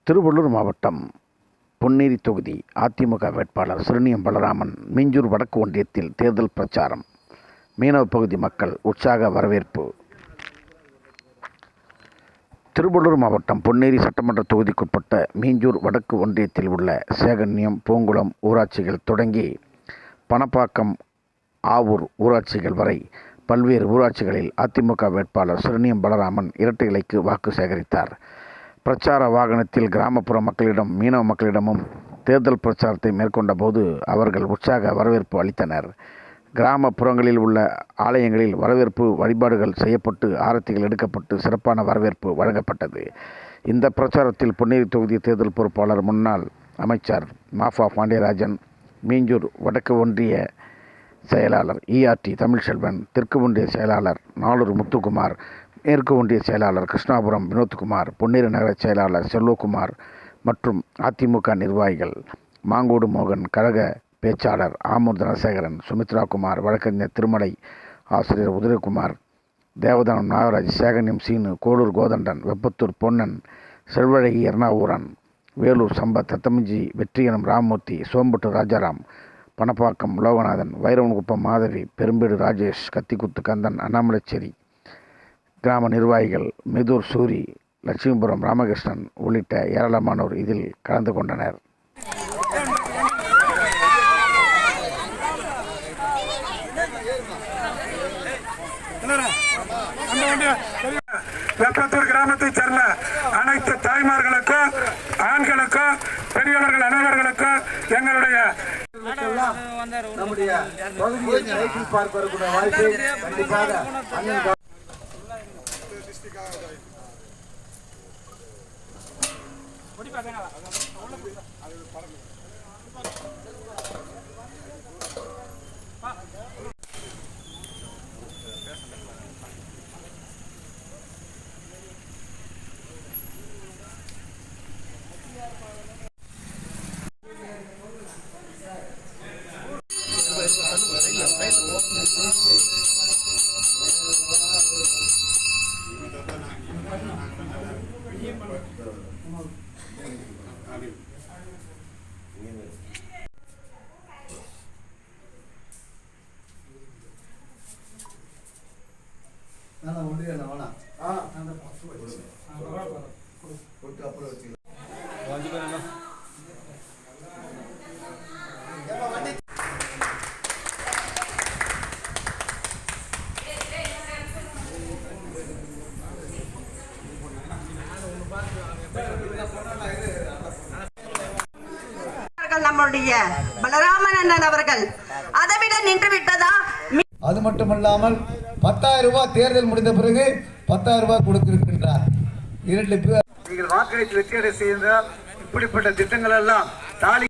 திருவள்ளூர் மாவட்டம் பொன்னேரி தொகுதி அதிமுக வேட்பாளர் சிறுனியம் பலராமன் மீஞ்சூர் வடக்கு ஒன்றியத்தில் தேர்தல் பிரச்சாரம். மீனவ பகுதி மக்கள் உற்சாக வரவேற்பு. திருவள்ளூர் மாவட்டம் பொன்னேரி சட்டமன்ற தொகுதிக்குட்பட்ட மீஞ்சூர் வடக்கு ஒன்றியத்தில் உள்ள சேகன்யம், பூங்குளம் ஊராட்சிகள் தொடங்கி பணப்பாக்கம், ஆவூர் ஊராட்சிகள் வரை பல்வேறு ஊராட்சிகளில் அதிமுக வேட்பாளர் சிறுனியம் பலராமன் இரட்டை இலைக்கு வாக்கு சேகரித்தார். பிரச்சார வாகனத்தில் கிராமப்புற மக்களிடம், மீனவ மக்களிடமும் தேர்தல் பிரச்சாரத்தை மேற்கொண்ட போது அவர்கள் உற்சாக வரவேற்பு அளித்தனர். கிராமப்புறங்களில் உள்ள ஆலயங்களில் வரவேற்பு வழிபாடுகள் செய்யப்பட்டு ஆரத்திகள் எடுக்கப்பட்டு சிறப்பான வரவேற்பு வழங்கப்பட்டது. இந்த பிரச்சாரத்தில் பொன்னேரி தொகுதி தேர்தல் பொறுப்பாளர், முன்னாள் அமைச்சர் மாஃபா பாண்டியராஜன், மீஞ்சூர் வடக்கு ஒன்றிய செயலாளர் ERT தமிழ்செல்வன், தெற்கு ஒன்றிய செயலாளர் நாளூர் முத்துக்குமார், மேற்கு ஒன்றிய செயலாளர் கிருஷ்ணாபுரம் வினோத்குமார், பொன்னேரி நகர செயலாளர் செல்வகுமார் மற்றும் அதிமுக நிர்வாகிகள் மாங்கோடு மோகன், கழக பேச்சாளர் ஆமூர் தனசேகரன், சுமித்ரா குமார், வழக்கறிஞர் திருமலை, ஆசிரியர் உதயகுமார், தேவதானம் நாகராஜ், சேகன்யம் சீனு, கோளூர் கோதண்டன், வெப்பத்தூர் பொன்னன், செல்வழகி எர்ணாவூரன், வேலூர் சம்பத், தத்தமிஞ்சி வெற்றியனம் ராமமூர்த்தி, சோம்பட்டு ராஜாராம், பணப்பாக்கம் லோகநாதன், வைரவன்குப்பம் மாதவி, பெரும்பேடு ராஜேஷ், கத்திக்குத்து கந்தன், அண்ணாமலைச்சேரி கிராம நிர்வாகிகள், மெதூர் சூரி, லட்சுமிபுரம் ராமகிருஷ்ணன் உள்ளிட்ட ஏராளமானோர் இதில் கலந்து கொண்டனர். வெப்பத்தூர் கிராமத்தைச் சேர்ந்த அனைத்து தாய்மார்களுக்கும், ஆண்களுக்கும், பெரியவர்கள் அனைவர்களுக்கும் எங்களுடைய நம்முடைய பகுதியை சைக்கிள் பார்க் வரக்கூடிய வாய்ப்பு கண்டிப்பாக நம்முடைய பலராமன் அண்ணன் அவர்கள் அதைவிட நின்று விட்டதா? அது மட்டுமல்லாமல் 10,000 ரூபாய் தேர்தல் முடிந்த பிறகு 10,000 ரூபாய் கொடுத்திருக்கின்றார். 2 பேர் நீங்கள் வாக்களித்து வெற்றியடை செய்தால் இப்படிப்பட்ட திட்டங்கள் எல்லாம் தாலி